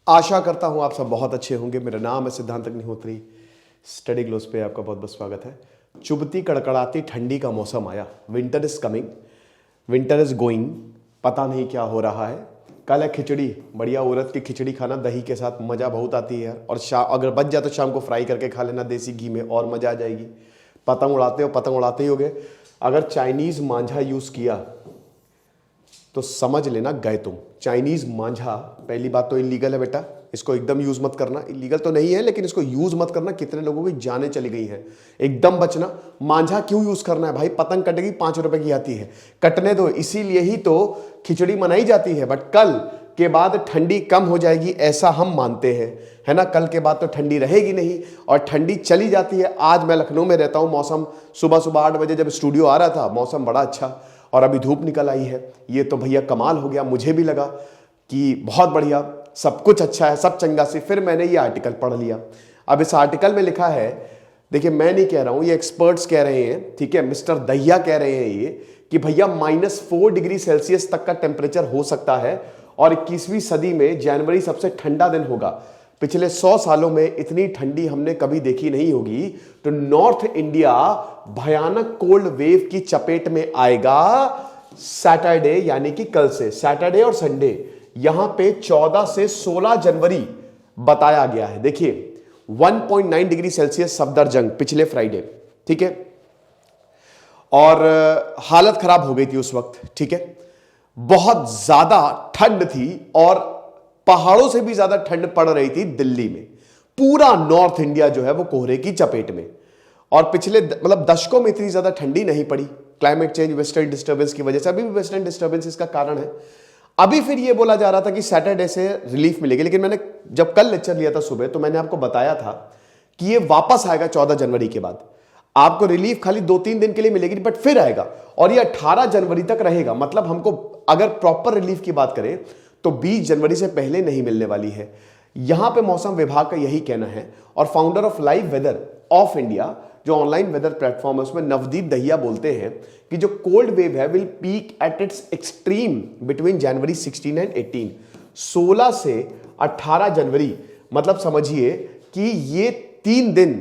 आशा करता हूं आप सब बहुत अच्छे होंगे। मेरा नाम है सिद्धांत अग्निहोत्री। स्टडी ग्लोस पे आपका बहुत बहुत स्वागत है। चुभती कड़कड़ाती ठंडी का मौसम आया। Winter is coming, winter is going. पता नहीं क्या हो रहा है। कल है खिचड़ी, बढ़िया उड़द की खिचड़ी खाना दही के साथ, मजा बहुत आती है यार। और अगर बच जाए तो शाम को फ्राई करके खा लेना देसी घी में, और मजा आ जाएगी। पतंग उड़ाते हो, पतंग उड़ाते ही होगे। अगर चाइनीज मांझा यूज किया तो समझ लेना गए तुम। चाइनीज मांझा पहली बात तो इलीगल है बेटा, इसको एकदम यूज मत करना। इलीगल तो नहीं है लेकिन इसको यूज मत करना। कितने लोगों की जानें चली गई हैं, एकदम बचना। मांझा क्यों यूज करना है भाई? पतंग कटेगी, 5 रुपए की आती है, कटने दो। इसीलिए ही तो खिचड़ी मनाई जाती है। बट कल के बाद ठंडी कम हो जाएगी ऐसा हम मानते हैं, है ना। कल के बाद तो ठंडी रहेगी नहीं और ठंडी चली जाती है। आज मैं लखनऊ में रहता हूं। मौसम सुबह सुबह 8 बजे जब स्टूडियो आ रहा था, मौसम बड़ा अच्छा, और अभी धूप निकल आई है। ये तो भैया कमाल हो गया। मुझे भी लगा कि बहुत बढ़िया, सब कुछ अच्छा है, सब चंगा से। फिर मैंने ये आर्टिकल पढ़ लिया। अब इस आर्टिकल में लिखा है, देखिए मैं नहीं कह रहा हूं, ये एक्सपर्ट्स कह रहे हैं, ठीक है। मिस्टर दहिया कह रहे हैं ये कि भैया -4 डिग्री सेल्सियस तक का टेम्परेचर हो सकता है और 21वीं सदी में जनवरी सबसे ठंडा दिन होगा। पिछले 100 सालों में इतनी ठंडी हमने कभी देखी नहीं होगी। तो नॉर्थ इंडिया भयानक कोल्ड वेव की चपेट में आएगा सैटरडे, यानी कि कल से। सैटरडे और संडे, यहां पे 14 से 16 जनवरी बताया गया है। देखिए 1.9 डिग्री सेल्सियस सफदरजंग पिछले फ्राइडे, ठीक है। और हालत खराब हो गई थी उस वक्त, ठीक है। बहुत ज्यादा ठंड थी और पहाड़ों से भी ज्यादा ठंड पड़ रही थी दिल्ली में। पूरा नॉर्थ इंडिया जो है वो कोहरे की चपेट में। और पिछले मतलब दशकों में इतनी ज्यादा ठंडी नहीं पड़ी। क्लाइमेट चेंज, वेस्टर्न डिस्टर्बेंस की वजह से। अभी भी वेस्टर्न डिस्टर्बेंस इसका कारण है। अभी फिर ये बोला जा रहा था कि सैटरडे से रिलीफ मिलेगी, लेकिन मैंने जब कल लेक्चर लिया था सुबह तो मैंने आपको बताया था कि ये वापस आएगा 14 जनवरी के बाद। आपको रिलीफ खाली 2-3 दिन के लिए मिलेगी, बट फिर आएगा और ये 18 जनवरी तक रहेगा। मतलब हमको अगर प्रॉपर रिलीफ की बात करें तो 20 जनवरी से पहले नहीं मिलने वाली है। यहां पे मौसम विभाग का यही कहना है। और founder of Live Weather of India, जो ऑनलाइन वेदर प्लेटफॉर्म है, उसमें नवदीप दहिया बोलते हैं कि जो कोल्ड वेव है will peak at its extreme between January 16 and 18। 16 से 18 जनवरी, मतलब समझिए कि ये 3 दिन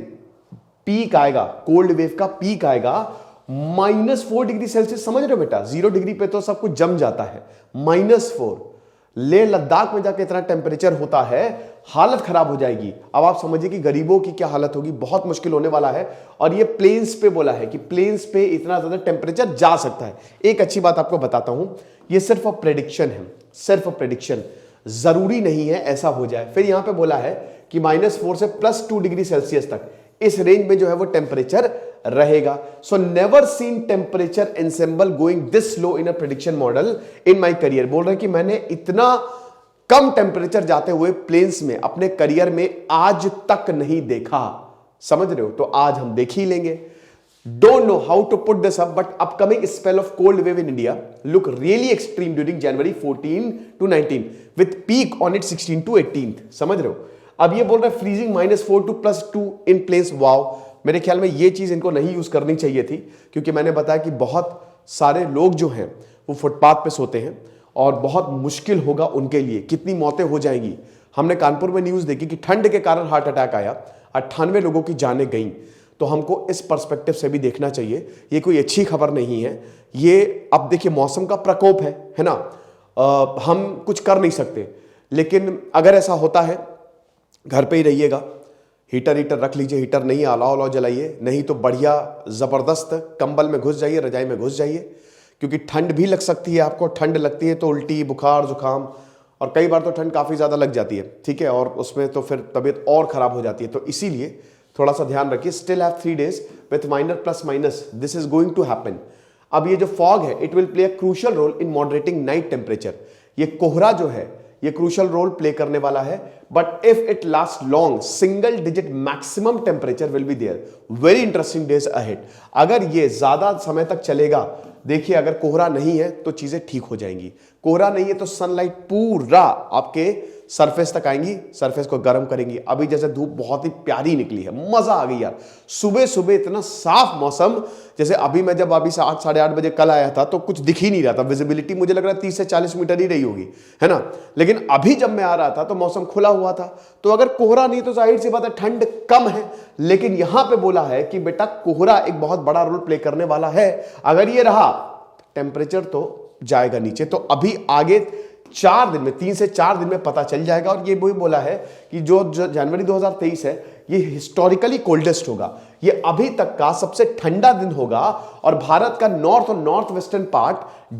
पीक आएगा, कोल्ड वेव का पीक आएगा। -4 डिग्री सेल्सियस, समझ रहे हो बेटा? 0 डिग्री पे तो सब कुछ जम जाता है। -4 लेह लद्दाख में जाके इतना टेम्परेचर होता है, हालत खराब हो जाएगी। अब आप समझिए कि गरीबों की क्या हालत होगी, बहुत मुश्किल होने वाला है। और ये प्लेन्स पे बोला है कि प्लेन्स पे इतना ज्यादा टेम्परेचर जा सकता है। एक अच्छी बात आपको बताता हूं, ये सिर्फ प्रेडिक्शन है, सिर्फ प्रेडिक्शन। जरूरी नहीं है ऐसा हो जाए। फिर यहां पे बोला है कि -4 से +2 डिग्री सेल्सियस तक इस रेंज में जो है वो टेम्परेचर रहेगा। So never seen temperature ensemble going this low in a prediction model in my career. बोल रहे हैं कि मैंने इतना कम टेम्परेचर जाते हुए प्लेन्स में अपने करियर में आज तक नहीं देखा। समझ रहे हो? तो आज हम देख ही लेंगे। Don't know how to put this up, but upcoming spell of cold wave in India look really extreme during January 14 to 19 with peak on it 16 to 18। समझ रहे हो? अब ये बोल रहा है फ्रीजिंग -4 to +2 इन प्लेस। वाव, मेरे ख्याल में ये चीज इनको नहीं यूज करनी चाहिए थी, क्योंकि मैंने बताया कि बहुत सारे लोग जो हैं वो फुटपाथ पे सोते हैं और बहुत मुश्किल होगा उनके लिए। कितनी मौतें हो जाएंगी। हमने कानपुर में न्यूज देखी कि ठंड के कारण हार्ट अटैक आया, 98 लोगों की जानें गई। तो हमको इस पर्सपेक्टिव से भी देखना चाहिए। ये कोई अच्छी खबर नहीं है ये। अब देखिए मौसम का प्रकोप है ना। हम कुछ कर नहीं सकते, लेकिन अगर ऐसा होता है घर पे ही रहिएगा। हीटर रख लीजिए, हीटर नहीं अलाव जलाइए, नहीं तो बढ़िया जबरदस्त कंबल में घुस जाइए, रजाई में घुस जाइए, क्योंकि ठंड भी लग सकती है आपको। ठंड लगती है तो उल्टी, बुखार, जुकाम, और कई बार तो ठंड काफी ज्यादा लग जाती है, ठीक है। और उसमें तो फिर तबीयत और खराब हो जाती है। तो इसीलिए थोड़ा सा ध्यान रखिए। Still have 3 days with minor plus minus, this is going to happen. अब ये जो फॉग है, it will play a crucial role in moderating night temperature. ये कोहरा जो है ये क्रूशियल रोल प्ले करने वाला है। But if it last long, single digit maximum temperature will be there. Very interesting days ahead. अगर ये ज्यादा समय तक चलेगा, देखिए अगर कोहरा नहीं है तो चीजें ठीक हो जाएंगी। कोहरा नहीं है तो सनलाइट पूरा आपके सरफेस तक आएंगी, सरफेस को गर्म करेंगी। अभी जैसे धूप बहुत ही प्यारी निकली है, मजा आ गई यार। सुबह सुबह इतना साफ मौसम, जैसे अभी मैं जब अभी 8 साढ़े 8 बजे कल आया था तो कुछ दिख ही नहीं रहा था, विजिबिलिटी मुझे लग रहा है 30 से 40 मीटर ही रही होगी, है ना। लेकिन अभी जब मैं आ रहा था तो मौसम खुला हुआ था, तो अगर कोहरा नहीं तो जाहिर सी बात है ठंड कम है। लेकिन यहां पे बोला है कि बेटा कोहरा एक बहुत बड़ा रोल प्ले करने वाला है। अगर ये रहा टेम्परेचर तो जाएगा नीचे। तो अभी आगे 4 दिन में, 3 से 4 दिन में पता चल जाएगा। और ये भी बोला है कि जो जनवरी 2023 है ये हिस्टोरिकली कोल्डेस्ट होगा, ये अभी तक का सबसे ठंडा दिन होगा। और भारत का नॉर्थ और north western part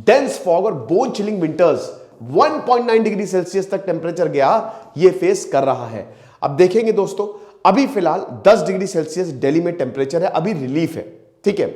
dense fog और bone chilling winters 1.9 degree Celsius तक टेम्परेचर गया ये फेस कर रहा है। अब देखेंगे दोस्तों, अभी फिलहाल 10 डिग्री सेल्सियस दिल्ली में टेम्परेचर है, अभी रिलीफ है, ठीक है।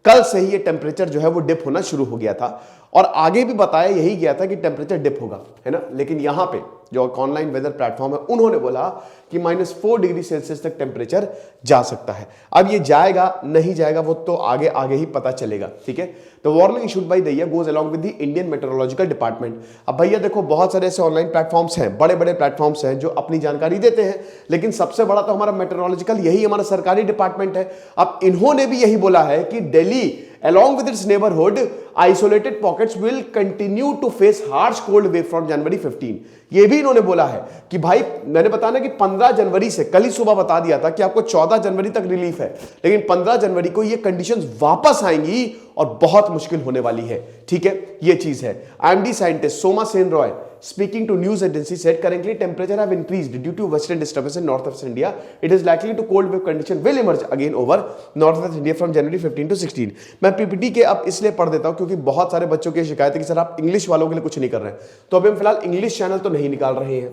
कल से ही ये टेम्परेचर जो है वो डिप होना शुरू हो गया था और आगे भी बताया यही गया था कि टेम्परेचर डिप होगा, है ना। लेकिन यहां पे जो ऑनलाइन वेदर प्लेटफॉर्म है उन्होंने बोला कि -4 डिग्री सेल्सियस तक टेम्परेचर जा सकता है। अब ये जाएगा नहीं जाएगा वो तो आगे आगे ही पता चलेगा, ठीक है। तो warning issued by Dahiya goes along with the Indian meteorological department. अब भैया देखो बहुत सारे ऐसे ऑनलाइन प्लेटफॉर्म्स हैं, बड़े बड़े प्लेटफॉर्म्स हैं जो अपनी जानकारी देते हैं, लेकिन सबसे बड़ा तो हमारा मेट्रोलॉजिकल यही हमारा सरकारी डिपार्टमेंट है। अब इन्होंने भी यही बोला है कि Delhi along with its neighborhood isolated pockets will continue to face harsh cold wave from January 15। ये भी इन्होंने बोला है कि भाई मैंने बताया ना कि 15 जनवरी से, कल ही सुबह बता दिया था कि आपको 14 जनवरी तक रिलीफ है, लेकिन 15 जनवरी को ये कंडीशंस वापस आएंगी और बहुत मुश्किल होने वाली है, ठीक है। ये चीज है। IMD scientist Soma Sen Roy speaking to news agency said currently temperature have increased due to western disturbance in northwest India. It is likely to cold wave condition will emerge again over northwest India from January 15 to 16। मैं PPT के अब इसलिए पढ़ देता हूं क्योंकि बहुत सारे बच्चों की शिकायत है कि सर आप इंग्लिश वालों के लिए कुछ नहीं कर रहे हैं। तो अभी हम फिलहाल इंग्लिश चैनल तो नहीं निकाल रहे हैं,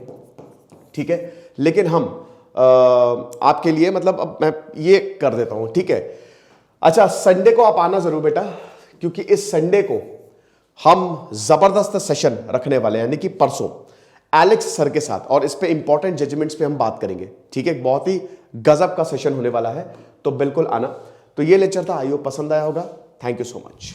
ठीक है, लेकिन हम आपके लिए मतलब अब मैं ये कर देता हूं, ठीक है। अच्छा, संडे को आप आना जरूर बेटा, क्योंकि इस संडे को हम जबरदस्त सेशन रखने वाले हैं, यानी कि परसों एलेक्स सर के साथ, और इस पे इंपॉर्टेंट जजमेंट्स पे हम बात करेंगे, ठीक है। बहुत ही गजब का सेशन होने वाला है, तो बिल्कुल आना। तो ये लेक्चर था, आई होप पसंद आया होगा। Thank you so much.